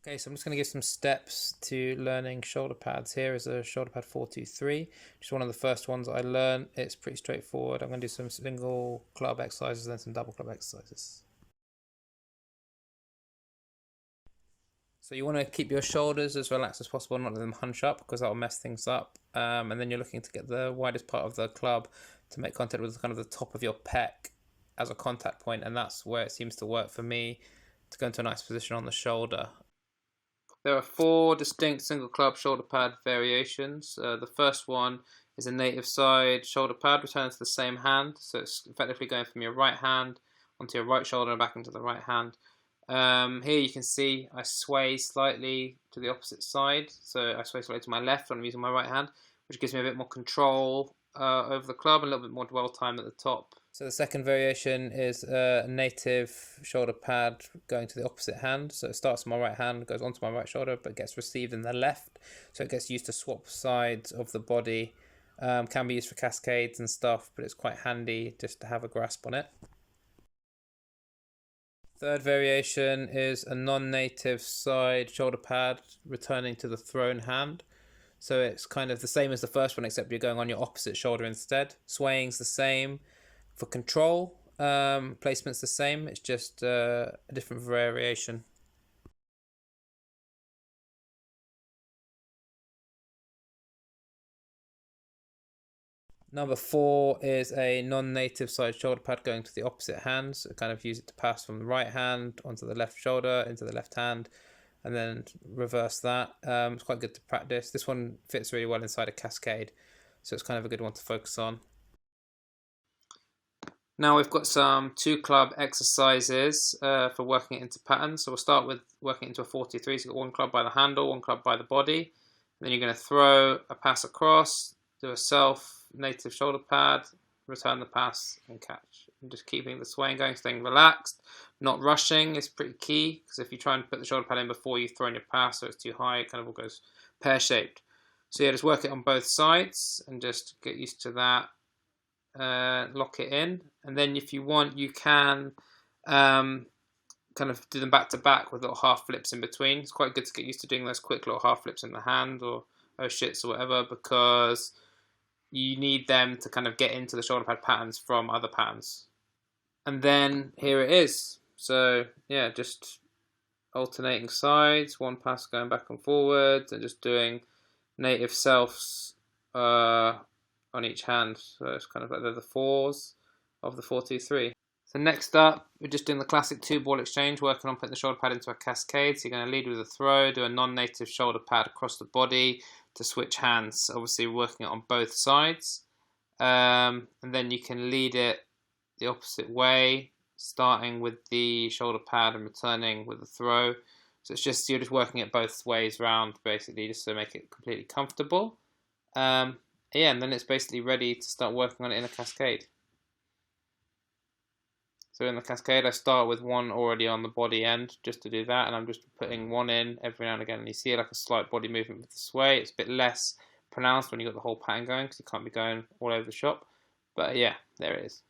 Okay, so I'm just going to give some steps to learning shoulder pads. Here is a shoulder pad 423, which is one of the first ones I learned. It's pretty straightforward. I'm going to do some single club exercises and then some double club exercises. So you want to keep your shoulders as relaxed as possible, not let them hunch up because that will mess things up. And then you're looking to get the widest part of the club to make contact with kind of the top of your pec as a contact point, and that's where it seems to work for me to go into a nice position on the shoulder. There are 4 distinct single club shoulder pad variations. The first one is a native side shoulder pad returning to the same hand. So it's effectively going from your right hand onto your right shoulder and back into the right hand. Here you can see I sway slightly to the opposite side. So I sway slightly to my left when I'm using my right hand, which gives me a bit more control over the club and a little bit more dwell time at the top. So the second variation is a native shoulder pad going to the opposite hand. So it starts on my right hand, goes onto my right shoulder, but gets received in the left. So it gets used to swap sides of the body. Can be used for cascades and stuff, but it's quite handy just to have a grasp on it. Third variation is a non-native side shoulder pad returning to the thrown hand. So it's kind of the same as the first one, except you're going on your opposite shoulder instead. Swaying's the same. For control, placement's the same. It's just a different variation. Number 4 is a non-native side shoulder pad going to the opposite hand. So kind of use it to pass from the right hand onto the left shoulder into the left hand, and then reverse that. It's quite good to practice. This one fits really well inside a cascade, so it's kind of a good one to focus on. Now we've got some 2 club exercises for working it into patterns. So we'll start with working it into a 43. So you've got 1 club by the handle, 1 club by the body. And then you're going to throw a pass across, do a self native shoulder pad, return the pass and catch. And just keeping the swaying going, staying relaxed, not rushing is pretty key, because if you try and put the shoulder pad in before you've thrown your pass, so it's too high, it kind of all goes pear-shaped. So yeah, just work it on both sides and just get used to that. Lock it in, and then if you want you can kind of do them back to back with little half flips in between. It's quite good to get used to doing those quick little half flips in the hand or oh shits or whatever, because you need them to kind of get into the shoulder pad patterns from other patterns. And then here it is. So yeah, just alternating sides, 1 pass going back and forwards, and just doing native selves on each hand. So it's kind of like they're the 4s of the 4-2-3. So next up, we're just doing the classic 2-ball exchange, working on putting the shoulder pad into a cascade. So you're going to lead with a throw, do a non-native shoulder pad across the body to switch hands. Obviously working it on both sides. And then you can lead it the opposite way, starting with the shoulder pad and returning with the throw. So it's just, you're just working it both ways round, basically, just to make it completely comfortable. Yeah, and then it's basically ready to start working on it in a cascade. So in the cascade, I start with 1 already on the body end, just to do that, and I'm just putting 1 in every now and again, and you see like a slight body movement with the sway. It's a bit less pronounced when you've got the whole pattern going, because you can't be going all over the shop. But yeah, there it is.